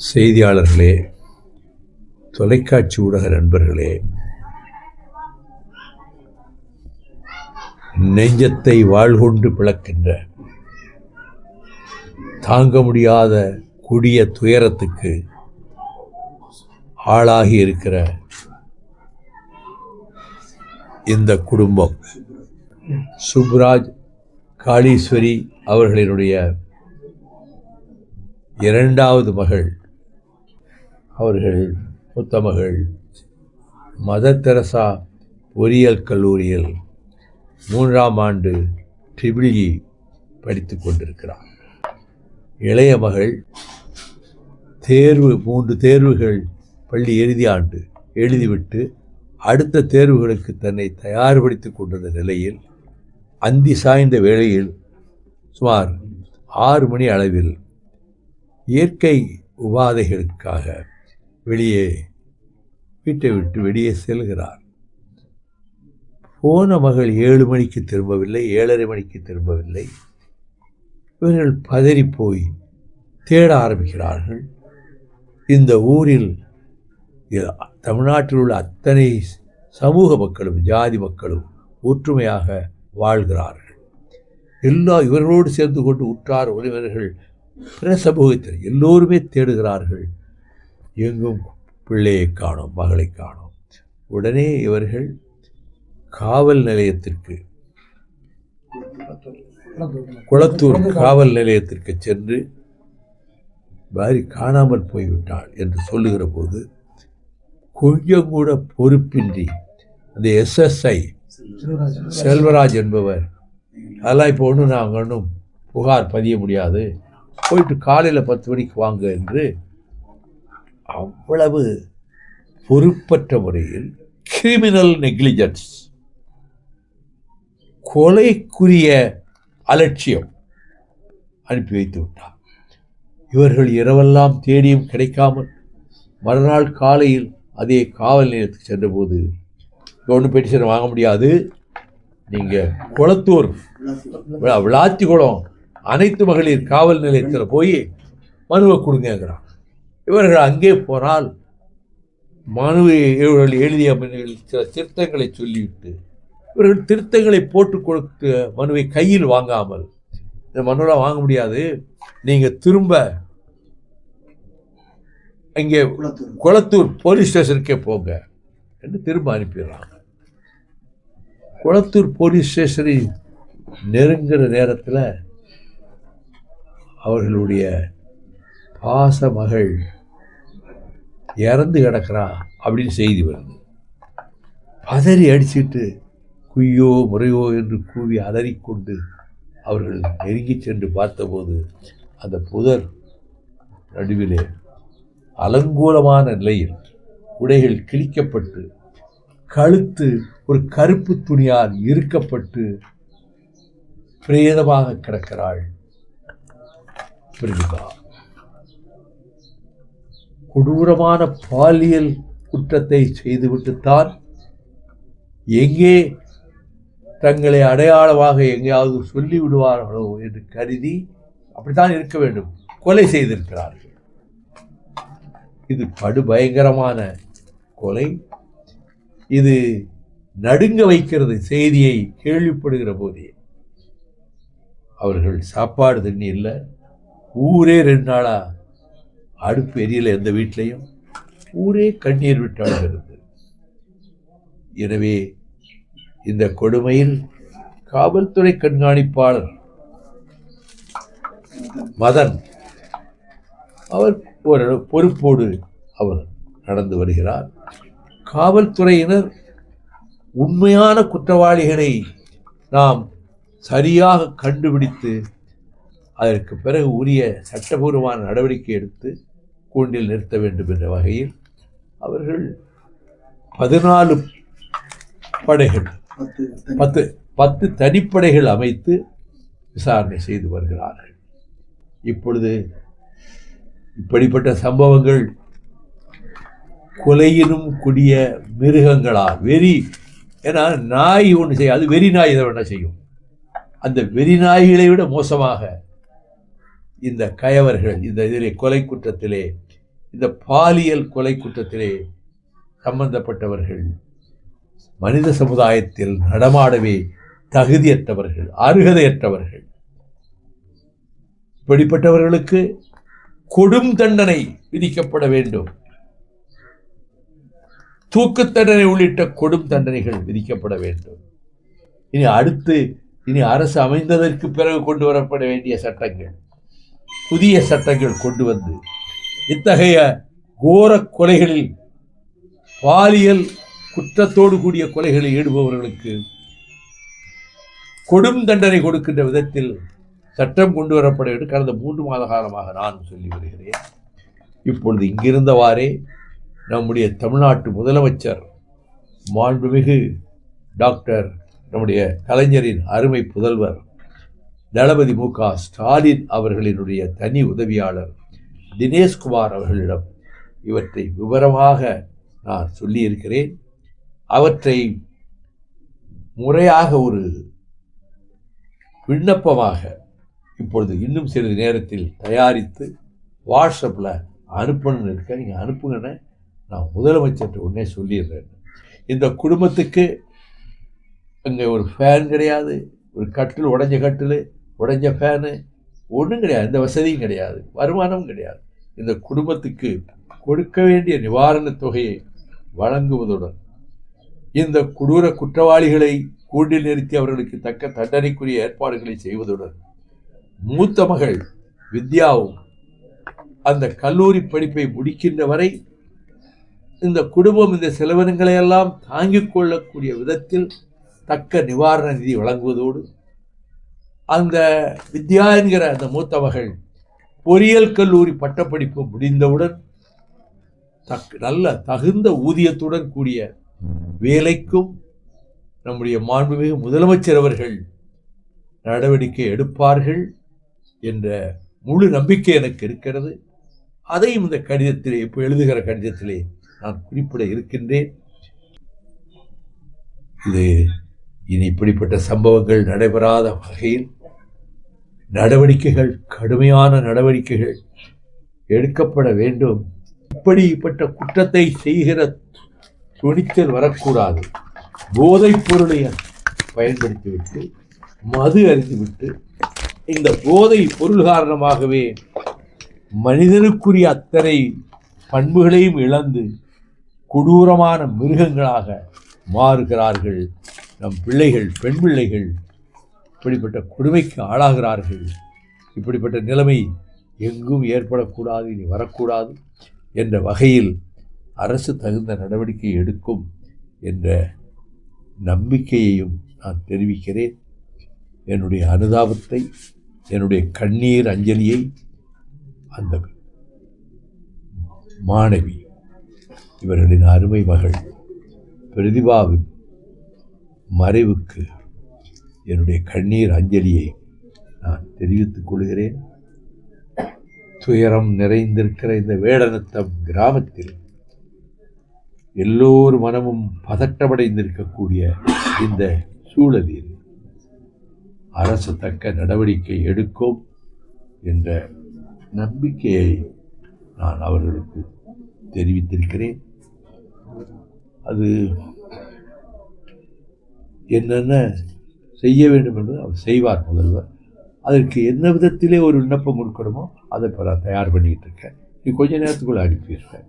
செய்தியாளர்களே, தொலைக்காட்சி ஊடக நண்பர்களே, நெஞ்சத்தை வாழ்கொண்டு பிளக்கின்ற தாங்க முடியாத கொடிய துயரத்துக்கு ஆளாகி இருக்கிற இந்த குடும்பம், சுப்ராஜ் காளீஸ்வரி அவர்களினுடைய இரண்டாவது மகள், அவர்கள் மூத்த மகள் மதர் தெரசா பொறியியல் கல்லூரியில் 3ஆம் ஆண்டு ட்ரிபிள் படித்து கொண்டிருக்கிறார். இளைய மகள் 3 தேர்வுகள் பள்ளி இறுதி ஆண்டு எழுதிவிட்டு அடுத்த தேர்வுகளுக்கு தன்னை தயார்படுத்தி கொண்டிருந்த நிலையில் அந்தி சாய்ந்த வேளையில் சுமார் 6 மணி அளவில் இயற்கை உபாதைகளுக்காக வீட்டை விட்டு வெளியே செல்கிறார். போன மகள் 7 மணிக்கு திரும்பவில்லை, 7:30 மணிக்கு திரும்பவில்லை. இவர்கள் பதறிப்போய் தேட ஆரம்பிக்கிறார்கள். இந்த ஊரில் தமிழ்நாட்டில் உள்ள அத்தனை சமூக மக்களும் ஜாதி மக்களும் ஒற்றுமையாக வாழ்கிறார்கள். இவர்களோடு சேர்ந்து கொண்டு உற்றார் உறவினர்கள் பிற சமூகத்தில் எல்லோருமே தேடுகிறார்கள். எங்கும் பிள்ளையை காணோம், மகளை காணோம். உடனே இவர்கள் காவல் நிலையத்திற்கு, குளத்தூர் காவல் நிலையத்திற்கு சென்று பாரி காணாமல் போய்விட்டாள் என்று சொல்லுகிற போது கொஞ்சம் கூட பொறுப்பின்றி அந்த SSI செல்வராஜ் என்பவர், அதெல்லாம் இப்போ ஒன்றும் நாங்கள் ஒன்றும் புகார் பதிய முடியாது, போயிட்டு காலையில் 10 மணிக்கு வாங்க என்று அவ்வளவு பொறுப்பற்ற முறையில் கிரிமினல் நெக்லிஜென்ஸ், கொலைக்குரிய அலட்சியம் அனுப்பி வைத்து விட்டார். இவர்கள் இரவெல்லாம் தேடியும் கிடைக்காமல் மறுநாள் காலையில் அதே காவல் நிலையத்துக்கு சென்றபோது, ஒன்றும் பெட்டிஷன் வாங்க முடியாது, நீங்கள் குளத்தூர் விளாத்திக்குளம் அனைத்து மகளிர் காவல் நிலையத்தில் போய் மனுவை கொடுங்கிறான். இவர்கள் அங்கே போனால் மனுவை இவர்கள் எழுதிய சில திருத்தங்களை சொல்லிவிட்டு இவர்கள் திருத்தங்களை போட்டு கொடுத்து மனுவை கையில் வாங்காமல், இந்த மனுவெலாம் வாங்க முடியாது, நீங்கள் திரும்ப அங்கே குளத்தூர் போலீஸ் ஸ்டேஷனுக்கே போங்க என்று திரும்ப அனுப்பிடுறாங்க. குளத்தூர் போலீஸ் ஸ்டேஷனை நெருங்குகிற நேரத்தில் அவர்களுடைய பாச மகள் இறந்து கிடக்கிறா அப்படின்னு செய்தி வருது. பதறி அடிச்சுட்டு குய்யோ முறையோ என்று கூவி அலறிக்கொண்டு அவர்கள் நெருங்கி சென்று பார்த்தபோது அந்த புதர் நடுவிலே அலங்கோலமான நிலையில் உடைகள் கிழிக்கப்பட்டு கழுத்து ஒரு கருப்பு துணியால் இறுக்கப்பட்டு பிரேதமாக கிடக்கிறாள் பிரதிபா. கொடூரமான பாலியல் குற்றத்தை செய்துவிட்டுத்தான் எங்கே தங்களை அடையாளமாக எங்கேயாவது சொல்லிவிடுவார்களோ என்று கருதி அப்படித்தான் இருக்க வேண்டும் கொலை செய்திருக்கிறார்கள். இது படுபயங்கரமான கொலை. இது நடுங்க வைக்கிறது. செய்தியை கேள்விப்படுகிற போதே அவர்கள் சாப்பாடு தண்ணி இல்லை, ஊரே 2 நாளாக அடுப்பு எரியல, எந்த வீட்லையும் ஊரே கண்ணீர் விட்டாடுகிறது. எனவே இந்த கொடுமையில் காவல்துறை கண்காணிப்பாளர் மதன் அவர் ஒரு பொறுப்போடு அவர் நடந்து வருகிறார். காவல்துறையினர் உண்மையான குற்றவாளிகளை நாம் சரியாக கண்டுபிடித்து அதற்கு பிறகு உரிய சட்டபூர்வமான நடவடிக்கை எடுத்து கூண்டில் நிறுத்த வேண்டும் என்ற வகையில் அவர்கள் 14 படைகள் 10 தனிப்படைகள் அமைத்து விசாரணை செய்து வருகிறார்கள். இப்பொழுது இப்படிப்பட்ட சம்பவங்கள் கொலையினும் கொடிய மிருகங்களால் வெறி, ஏன்னா நாய் ஒன்று செய்யும், அது வெறி நாய் இதை என்ன செய்யும், அந்த வெறிநாய்களை விட மோசமாக இந்த கயவர்கள் இந்த இதிலே கொலை குற்றத்திலே, இந்த பாலியல் கொலை குற்றத்திலே சம்பந்தப்பட்டவர்கள் மனித சமுதாயத்தில் நடமாடவே தகுதியற்றவர்கள், அருகதையற்றவர்கள். இப்படிப்பட்டவர்களுக்கு கொடும் தண்டனை விதிக்கப்பட வேண்டும். தூக்கு தண்டனை உள்ளிட்ட கொடும் தண்டனைகள் விதிக்கப்பட வேண்டும். இனி அரசு அமைந்ததற்கு பிறகு கொண்டு வரப்பட வேண்டிய சட்டங்கள், புதிய சட்டங்கள் கொண்டு வந்து இத்தகைய கோர கொலைகளில், பாலியல் குற்றத்தோடு கூடிய கொலைகளில் ஈடுபவர்களுக்கு கொடும் தண்டனை கொடுக்கின்ற விதத்தில் சட்டம் கொண்டு வரப்பட வேண்டும். கடந்த 3 மாத காலமாக நான் சொல்லி வருகிறேன். இப்பொழுது இங்கிருந்தவாறே நம்முடைய தமிழ்நாட்டு முதலமைச்சர் மாண்புமிகு டாக்டர் நம்முடைய கலைஞரின் அருமை புதல்வர் தளபதி மு.க. ஸ்டாலின் அவர்களினுடைய தனி உதவியாளர் தினேஷ்குமார் அவர்களிடம் இவற்றை விவரமாக நான் சொல்லியிருக்கிறேன். அவற்றை முறையாக ஒரு விண்ணப்பமாக இப்பொழுது இன்னும் சிறிது நேரத்தில் தயாரித்து வாட்ஸ்அப்பில் அனுப்பணும்னு இருக்க. நீங்கள் அனுப்புங்கன்னு நான் முதலமைச்சர்கிட்ட உடனே சொல்லிடுறேன். இந்த குடும்பத்துக்கு அங்கே ஒரு ஃபேன் கிடையாது, ஒரு கட்டில் உடைஞ்ச ஃபேனு ஒன்றும் கிடையாது, எந்த வசதியும் கிடையாது, வருமானமும் கிடையாது. இந்த குடும்பத்துக்கு கொடுக்க வேண்டிய நிவாரணத் தொகையை வழங்குவதுடன் இந்த கொடூர குற்றவாளிகளை கூண்டில் நிறுத்தி அவர்களுக்கு தக்க தண்டனைக்குரிய ஏற்பாடுகளை செய்வதுடன் மூத்த மகள் வித்யாவும் அந்த கல்லூரி படிப்பை முடிக்கின்ற வரை இந்த குடும்பம் இந்த செலவினங்களை எல்லாம் தாங்கிக் கொள்ளக்கூடிய விதத்தில் தக்க நிவாரண நிதி வழங்குவதோடு அந்த வித்யா என்கிற அந்த மூத்த மகள் பொறியியல் கல்லூரி பட்டப்படிப்பு முடிந்தவுடன் நல்ல தகுந்த ஊதியத்துடன் கூடிய வேலைக்கும் நம்முடைய மாண்புமிகு முதலமைச்சர் அவர்கள் நடவடிக்கை எடுப்பார்கள் என்ற முழு நம்பிக்கை எனக்கு இருக்கிறது. அதையும் இந்த கடிதத்திலே, இப்போ எழுதுகிற கடிதத்திலே நான் குறிப்பிட இருக்கின்றேன். இது இனி இப்படிப்பட்ட சம்பவங்கள் நடைபெறாத வகையில் நடவடிக்கைகள், கடுமையான நடவடிக்கைகள் எடுக்கப்பட வேண்டும். இப்படிப்பட்ட குற்றத்தை செய்கிற துணிச்சல் வரக்கூடாது. போதைப் பொருளை பயன்படுத்திவிட்டு, மது அருந்திவிட்டு, இந்த போதை பொருள் காரணமாகவே மனிதனுக்குரிய அத்தனை பண்புகளையும் இழந்து கொடூரமான மிருகங்களாக மாறுகிறார்கள். நம் பிள்ளைகள், பெண் பிள்ளைகள் இப்படிப்பட்ட கொடுமைக்கு ஆளாகிறார்கள். இப்படிப்பட்ட நிலைமை எங்கும் ஏற்படக்கூடாது, இனி வரக்கூடாது என்ற வகையில் அரசு தகுந்த நடவடிக்கை எடுக்கும் என்ற நம்பிக்கையையும் நான் தெரிவிக்கிறேன். என்னுடைய அனுதாபத்தை, என்னுடைய கண்ணீர் அஞ்சலியை அந்த மாணவி, இவர்களின் அருமை மகள் பிரதிபாவின் மறைவுக்கு என்னுடைய கண்ணீர் அஞ்சலியை நான் தெரிவித்துக் கொள்கிறேன். துயரம் நிறைந்திருக்கிற இந்த வேடநத்தம் கிராமத்தில் எல்லோர் மனமும் பதட்டமடைந்திருக்கக்கூடிய இந்த சூழலில் அரசு தக்க நடவடிக்கை எடுக்கும் என்ற நம்பிக்கையை நான் அவர்களுக்கு தெரிவித்திருக்கிறேன். அது என்னென்ன செய்ய வேண்டும் என்று அவர் செய்வார் முதல்வர். அதற்கு என்ன விதத்திலே ஒரு விண்ணப்பம் கொடுக்கணுமோ அதை இப்போ நான் தயார் பண்ணிக்கிட்டு இருக்கேன். கொஞ்ச நேரத்துக்குள்ளே அனுப்பிடுறேன்.